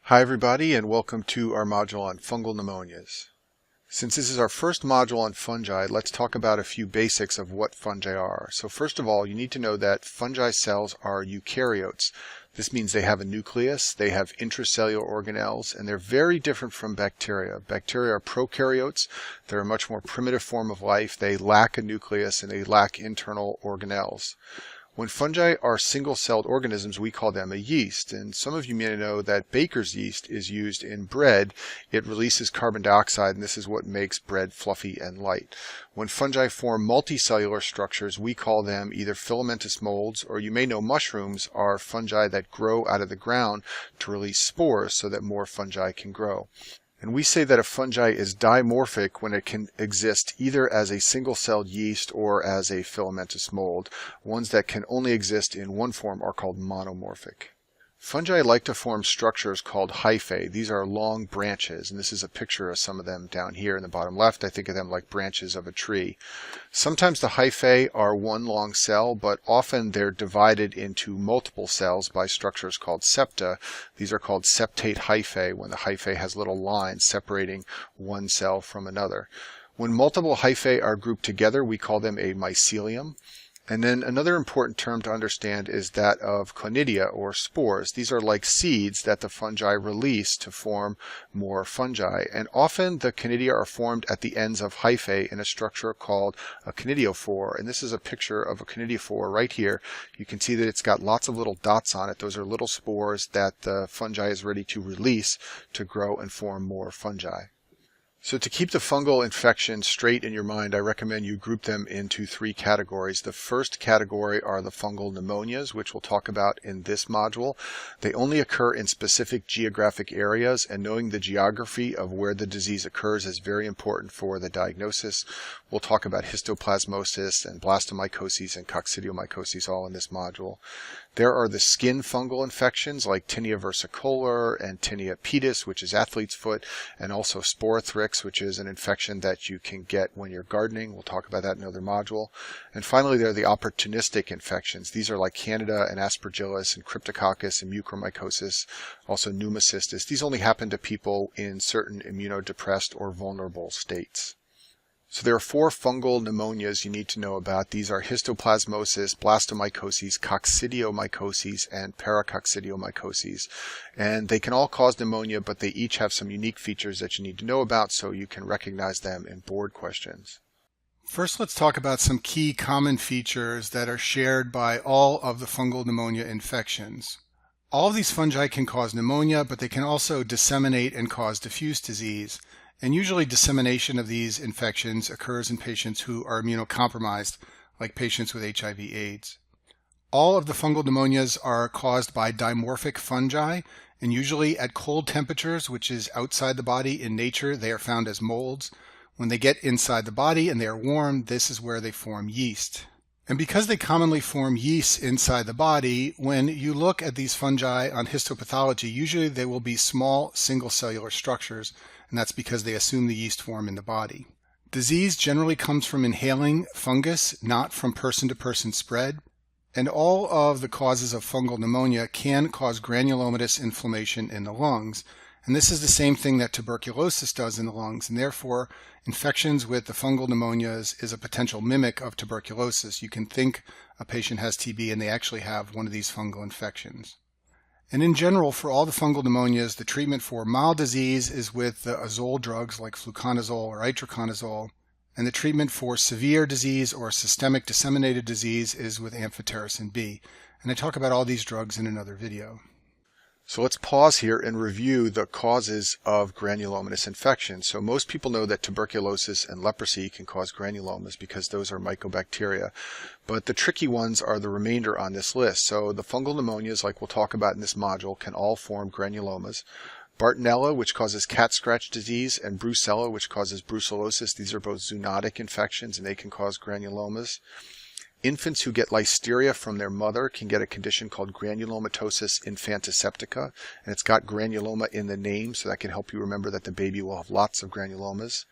Hi everybody, and welcome to our module on fungal pneumonias. Since this is our first module on fungi, let's talk about a few basics of what fungi are. So first of all, you need to know that fungi cells are eukaryotes. This means they have a nucleus, they have intracellular organelles, and they're very different from bacteria. Bacteria are prokaryotes. They're a much more primitive form of life. They lack a nucleus and they lack internal organelles. When fungi are single-celled organisms, we call them a yeast. And some of you may know that baker's yeast is used in bread. It releases carbon dioxide, and this is what makes bread fluffy and light. When fungi form multicellular structures, we call them either filamentous molds, or you may know mushrooms are fungi that grow out of the ground to release spores so that more fungi can grow. And we say that a fungi is dimorphic when it can exist either as a single-celled yeast or as a filamentous mold. Ones that can only exist in one form are called monomorphic. Fungi like to form structures called hyphae. These are long branches, and this is a picture of some of them down here in the bottom left. I think of them like branches of a tree. Sometimes the hyphae are one long cell, but often they're divided into multiple cells by structures called septa. These are called septate hyphae when the hyphae has little lines separating one cell from another. When multiple hyphae are grouped together, we call them a mycelium. And then another important term to understand is that of conidia, or spores. These are like seeds that the fungi release to form more fungi. And often the conidia are formed at the ends of hyphae in a structure called a conidiophore. And this is a picture of a conidiophore right here. You can see that it's got lots of little dots on it. Those are little spores that the fungi is ready to release to grow and form more fungi. So to keep the fungal infection straight in your mind, I recommend you group them into three categories. The first category are the fungal pneumonias, which we'll talk about in this module. They only occur in specific geographic areas, and knowing the geography of where the disease occurs is very important for the diagnosis. We'll talk about histoplasmosis and blastomycosis and coccidiomycosis all in this module. There are the skin fungal infections like tinea versicolor and tinea pedis, which is athlete's foot, and also sporothrix, which is an infection that you can get when you're gardening. We'll talk about that in another module. And finally, there are the opportunistic infections. These are like Candida and Aspergillus and Cryptococcus and mucormycosis, also pneumocystis. These only happen to people in certain immunodepressed or vulnerable states. So there are four fungal pneumonias you need to know about. These are histoplasmosis, blastomycosis, coccidiomycosis, and paracoccidiomycosis. And they can all cause pneumonia, but they each have some unique features that you need to know about so you can recognize them in board questions. First, let's talk about some key common features that are shared by all of the fungal pneumonia infections. All of these fungi can cause pneumonia, but they can also disseminate and cause diffuse disease. And usually dissemination of these infections occurs in patients who are immunocompromised, like patients with HIV/AIDS. All of the fungal pneumonias are caused by dimorphic fungi, and usually at cold temperatures, which is outside the body. In nature, they are found as molds. When they get inside the body and they are warm, this is where they form yeast. And because they commonly form yeast inside the body, when you look at these fungi on histopathology, usually they will be small single-cellular structures, and that's because they assume the yeast form in the body. Disease generally comes from inhaling fungus, not from person-to-person spread. And all of the causes of fungal pneumonia can cause granulomatous inflammation in the lungs. And this is the same thing that tuberculosis does in the lungs, and therefore infections with the fungal pneumonias is a potential mimic of tuberculosis. You can think a patient has TB and they actually have one of these fungal infections. And in general, for all the fungal pneumonias, the treatment for mild disease is with the azole drugs like fluconazole or itraconazole, and the treatment for severe disease or systemic disseminated disease is with amphotericin B. And I talk about all these drugs in another video. So let's pause here and review the causes of granulomatous infection. So most people know that tuberculosis and leprosy can cause granulomas because those are mycobacteria. But the tricky ones are the remainder on this list. So the fungal pneumonias, like we'll talk about in this module, can all form granulomas. Bartonella, which causes cat scratch disease, and Brucella, which causes brucellosis. These are both zoonotic infections, and they can cause granulomas. Infants who get listeria from their mother can get a condition called granulomatosis infantiseptica, and it's got granuloma in the name, so that can help you remember that the baby will have lots of granulomas.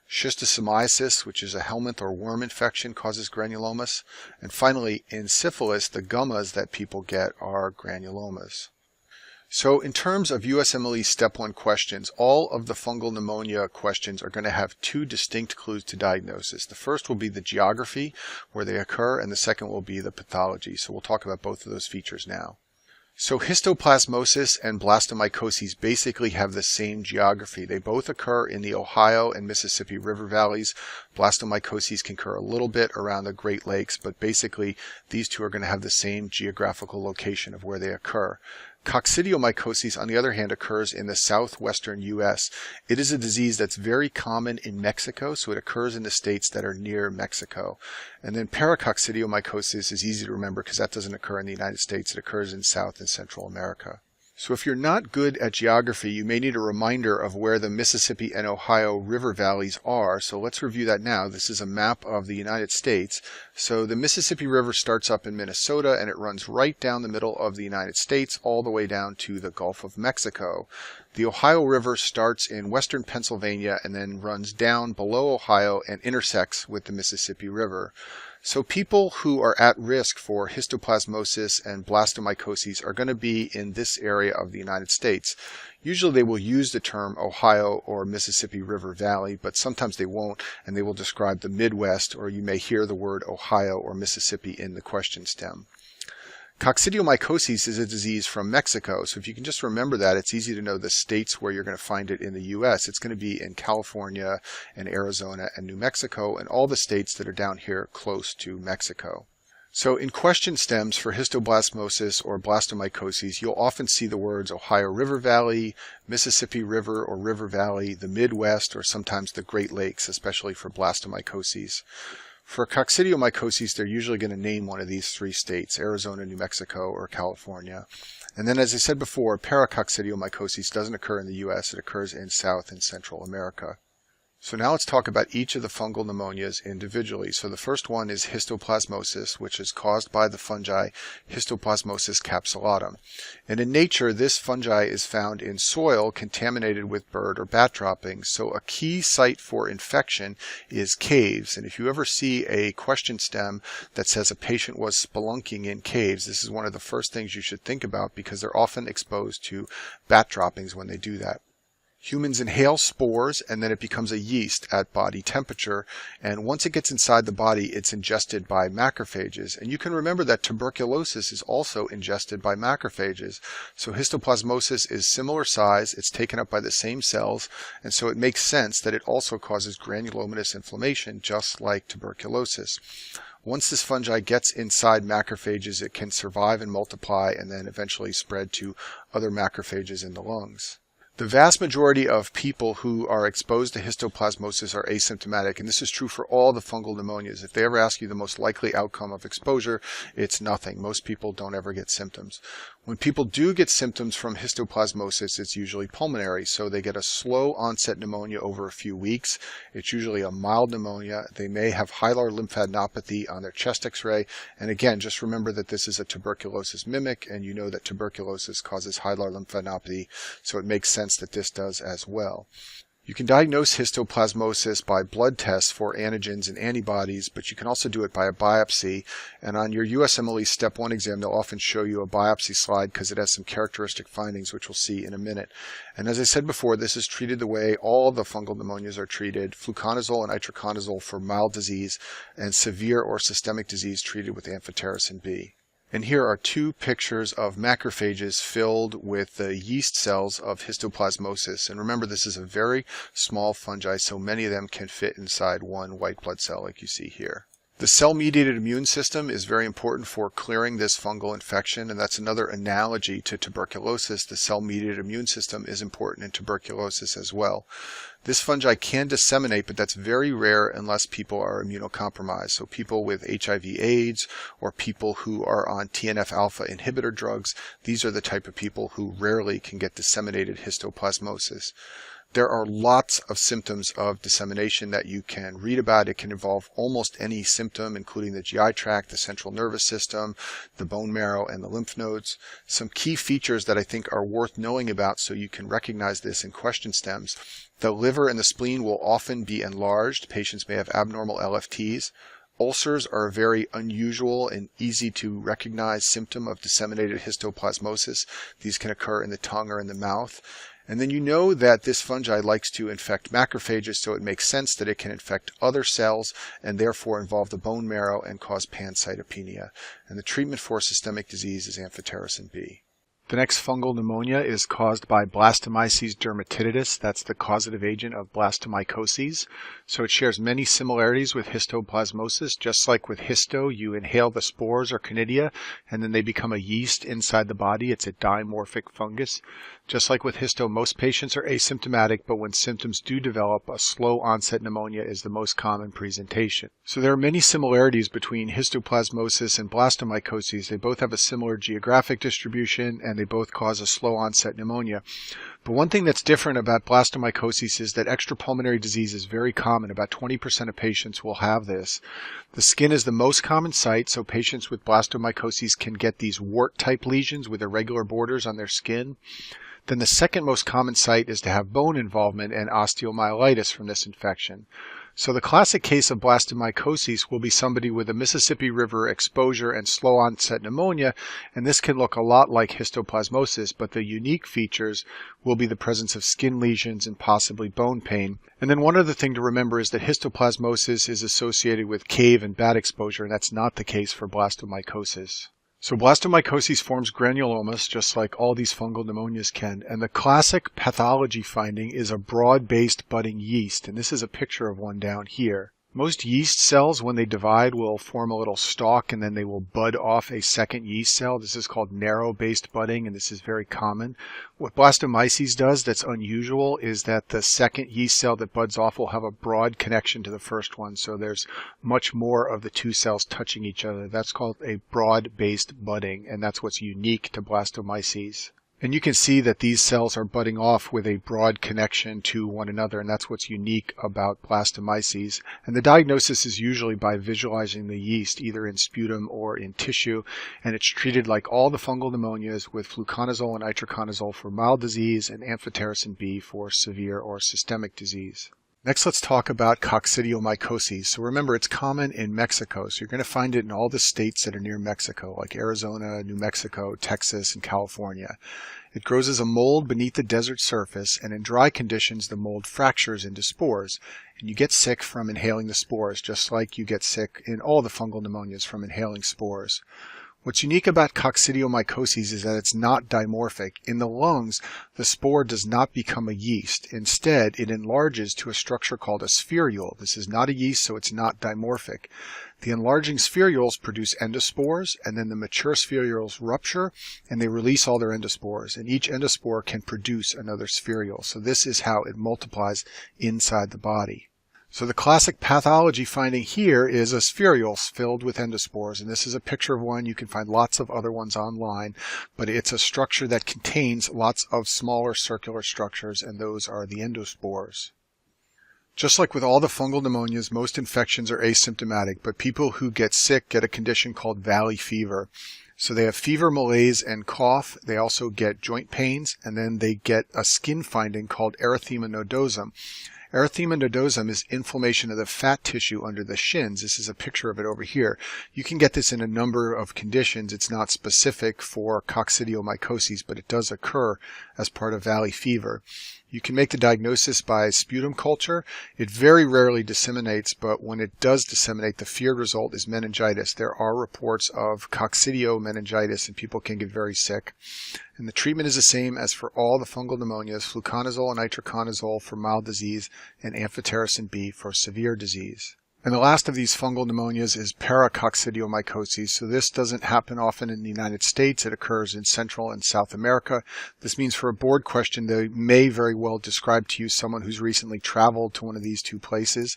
Schistosomiasis, which is a helminth or worm infection, causes granulomas. And finally, in syphilis, the gummas that people get are granulomas. So in terms of USMLE Step 1 questions, all of the fungal pneumonia questions are going to have two distinct clues to diagnosis. The first will be the geography, where they occur, and the second will be the pathology. So we'll talk about both of those features now. So histoplasmosis and blastomycosis basically have the same geography. They both occur in the Ohio and Mississippi River valleys. Blastomycosis can occur a little bit around the Great Lakes, but basically these two are going to have the same geographical location of where they occur. Coccidiomycosis, on the other hand, occurs in the southwestern U.S. It is a disease that's very common in Mexico, so it occurs in the states that are near Mexico. And then paracoccidiomycosis is easy to remember because that doesn't occur in the United States. It occurs in South and Central America. So if you're not good at geography, you may need a reminder of where the Mississippi and Ohio river valleys are. So let's review that now. This is a map of the United States. So the Mississippi River starts up in Minnesota and it runs right down the middle of the United States all the way down to the Gulf of Mexico. The Ohio River starts in western Pennsylvania and then runs down below Ohio and intersects with the Mississippi River. So people who are at risk for histoplasmosis and blastomycosis are going to be in this area of the United States. Usually they will use the term Ohio or Mississippi River Valley, but sometimes they won't, and they will describe the Midwest, or you may hear the word Ohio or Mississippi in the question stem. Coccidiomycosis is a disease from Mexico, so if you can just remember that, it's easy to know the states where you're going to find it in the U.S. It's going to be in California and Arizona and New Mexico and all the states that are down here close to Mexico. So in question stems for histoplasmosis or blastomycosis, you'll often see the words Ohio River Valley, Mississippi River or River Valley, the Midwest, or sometimes the Great Lakes, especially for blastomycosis. For coccidiomycosis, they're usually going to name one of these three states, Arizona, New Mexico, or California. And then, as I said before, paracoccidiomycosis doesn't occur in the U.S. It occurs in South and Central America. So now let's talk about each of the fungal pneumonias individually. So the first one is histoplasmosis, which is caused by the fungi Histoplasmosis capsulatum. And in nature, this fungi is found in soil contaminated with bird or bat droppings. So a key site for infection is caves. And if you ever see a question stem that says a patient was spelunking in caves, this is one of the first things you should think about because they're often exposed to bat droppings when they do that. Humans inhale spores and then it becomes a yeast at body temperature, and once it gets inside the body it's ingested by macrophages. And you can remember that tuberculosis is also ingested by macrophages. So histoplasmosis is similar size, it's taken up by the same cells, and so it makes sense that it also causes granulomatous inflammation just like tuberculosis. Once this fungi gets inside macrophages, it can survive and multiply and then eventually spread to other macrophages in the lungs. The vast majority of people who are exposed to histoplasmosis are asymptomatic, and this is true for all the fungal pneumonias. If they ever ask you the most likely outcome of exposure, it's nothing. Most people don't ever get symptoms. When people do get symptoms from histoplasmosis, it's usually pulmonary, so they get a slow onset pneumonia over a few weeks. It's usually a mild pneumonia. They may have hilar lymphadenopathy on their chest x-ray, and again, just remember that this is a tuberculosis mimic, and you know that tuberculosis causes hilar lymphadenopathy, so it makes sense that this does as well. You can diagnose histoplasmosis by blood tests for antigens and antibodies, but you can also do it by a biopsy. And on your USMLE Step 1 exam, they'll often show you a biopsy slide because it has some characteristic findings, which we'll see in a minute. And as I said before, this is treated the way all the fungal pneumonias are treated: fluconazole and itraconazole for mild disease, and severe or systemic disease treated with amphotericin B. And here are two pictures of macrophages filled with the yeast cells of histoplasmosis. And remember, this is a very small fungi, so many of them can fit inside one white blood cell like you see here. The cell-mediated immune system is very important for clearing this fungal infection, and that's another analogy to tuberculosis. The cell-mediated immune system is important in tuberculosis as well. This fungi can disseminate, but that's very rare unless people are immunocompromised. So people with HIV/AIDS or people who are on TNF-alpha inhibitor drugs, these are the type of people who rarely can get disseminated histoplasmosis. There are lots of symptoms of dissemination that you can read about. It can involve almost any symptom, including the GI tract, the central nervous system, the bone marrow, and the lymph nodes. Some key features that I think are worth knowing about so you can recognize this in question stems. The liver and the spleen will often be enlarged. Patients may have abnormal LFTs. Ulcers are a very unusual and easy to recognize symptom of disseminated histoplasmosis. These can occur in the tongue or in the mouth. And then you know that this fungi likes to infect macrophages, so it makes sense that it can infect other cells and therefore involve the bone marrow and cause pancytopenia. And the treatment for systemic disease is amphotericin B. The next fungal pneumonia is caused by Blastomyces dermatitidis. That's the causative agent of blastomycoses. So it shares many similarities with histoplasmosis. Just like with histo, you inhale the spores or conidia, and then they become a yeast inside the body. It's a dimorphic fungus. Just like with histo, most patients are asymptomatic, but when symptoms do develop, a slow onset pneumonia is the most common presentation. So there are many similarities between histoplasmosis and blastomycoses. They both have a similar geographic distribution, and they both cause a slow onset pneumonia. But one thing that's different about blastomycosis is that extrapulmonary disease is very common. About 20% of patients will have this. The skin is the most common site, so patients with blastomycosis can get these wart-type lesions with irregular borders on their skin. Then the second most common site is to have bone involvement and osteomyelitis from this infection. So the classic case of blastomycosis will be somebody with a Mississippi River exposure and slow onset pneumonia, and this can look a lot like histoplasmosis, but the unique features will be the presence of skin lesions and possibly bone pain. And then one other thing to remember is that histoplasmosis is associated with cave and bat exposure, and that's not the case for blastomycosis. So blastomycosis forms granulomas, just like all these fungal pneumonias can, and the classic pathology finding is a broad-based budding yeast, and this is a picture of one down here. Most yeast cells, when they divide, will form a little stalk, and then they will bud off a second yeast cell. This is called narrow-based budding, and this is very common. What blastomyces does that's unusual is that the second yeast cell that buds off will have a broad connection to the first one, so there's much more of the two cells touching each other. That's called a broad-based budding, and that's what's unique to blastomyces. And you can see that these cells are budding off with a broad connection to one another, and that's what's unique about blastomyces. And the diagnosis is usually by visualizing the yeast, either in sputum or in tissue, and it's treated like all the fungal pneumonias with fluconazole and itraconazole for mild disease and amphotericin B for severe or systemic disease. Next, let's talk about coccidiomycosis. So remember, it's common in Mexico. So you're going to find it in all the states that are near Mexico, like Arizona, New Mexico, Texas, and California. It grows as a mold beneath the desert surface, and in dry conditions, the mold fractures into spores. And you get sick from inhaling the spores, just like you get sick in all the fungal pneumonias from inhaling spores. What's unique about coccidiomycosis is that it's not dimorphic. In the lungs, the spore does not become a yeast. Instead, it enlarges to a structure called a spherule. This is not a yeast, so it's not dimorphic. The enlarging spherules produce endospores, and then the mature spherules rupture, and they release all their endospores. And each endospore can produce another spherule. So this is how it multiplies inside the body. So the classic pathology finding here is a spherule filled with endospores, and this is a picture of one. You can find lots of other ones online, but it's a structure that contains lots of smaller circular structures, and those are the endospores. Just like with all the fungal pneumonias, most infections are asymptomatic, but people who get sick get a condition called valley fever. So they have fever, malaise, and cough. They also get joint pains, and then they get a skin finding called erythema nodosum. Erythema nodosum is inflammation of the fat tissue under the shins. This is a picture of it over here. You can get this in a number of conditions. It's not specific for coccidiomycosis, but it does occur as part of valley fever. You can make the diagnosis by sputum culture. It very rarely disseminates, but when it does disseminate, the feared result is meningitis. There are reports of coccidiomeningitis, and people can get very sick. And the treatment is the same as for all the fungal pneumonias, fluconazole and itraconazole for mild disease, and amphotericin B for severe disease. And the last of these fungal pneumonias is paracoccidiomycosis. So this doesn't happen often in the United States. It occurs in Central and South America. This means for a board question, they may very well describe to you someone who's recently traveled to one of these two places.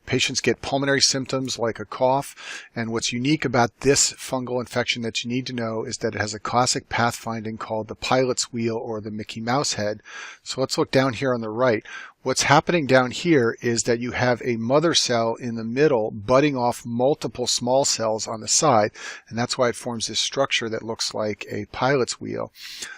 Patients get pulmonary symptoms like a cough, and what's unique about this fungal infection that you need to know is that it has a classic pathfinding called the pilot's wheel or the Mickey Mouse head. So let's look down here on the right. What's happening down here is that you have a mother cell in the middle budding off multiple small cells on the side, and that's why it forms this structure that looks like a pilot's wheel.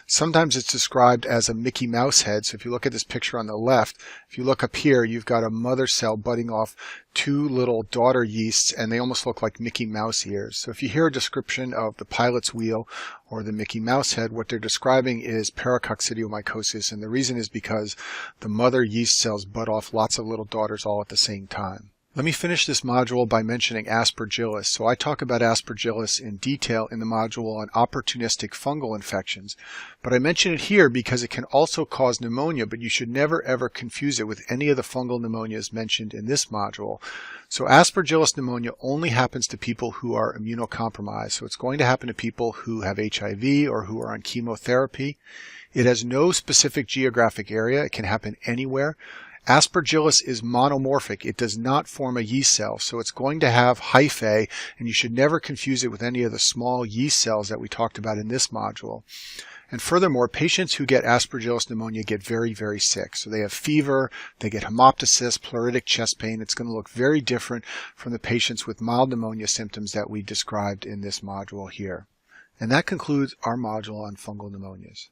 Sometimes it's described as a Mickey Mouse head. So if you look at this picture on the left, if you look up here, you've got a mother cell budding off two little daughter yeasts, and they almost look like Mickey Mouse ears. So if you hear a description of the pilot's wheel or the Mickey Mouse head, what they're describing is paracoccidiomycosis, and the reason is because the mother yeast cells butt off lots of little daughters all at the same time. Let me finish this module by mentioning Aspergillus. So I talk about Aspergillus in detail in the module on opportunistic fungal infections, but I mention it here because it can also cause pneumonia, but you should never ever confuse it with any of the fungal pneumonias mentioned in this module. So Aspergillus pneumonia only happens to people who are immunocompromised. So it's going to happen to people who have HIV or who are on chemotherapy. It has no specific geographic area. It can happen anywhere. Aspergillus is monomorphic. It does not form a yeast cell, so it's going to have hyphae, and you should never confuse it with any of the small yeast cells that we talked about in this module. And furthermore, patients who get Aspergillus pneumonia get very, very sick. So they have fever, they get hemoptysis, pleuritic chest pain. It's going to look very different from the patients with mild pneumonia symptoms that we described in this module here. And that concludes our module on fungal pneumonias.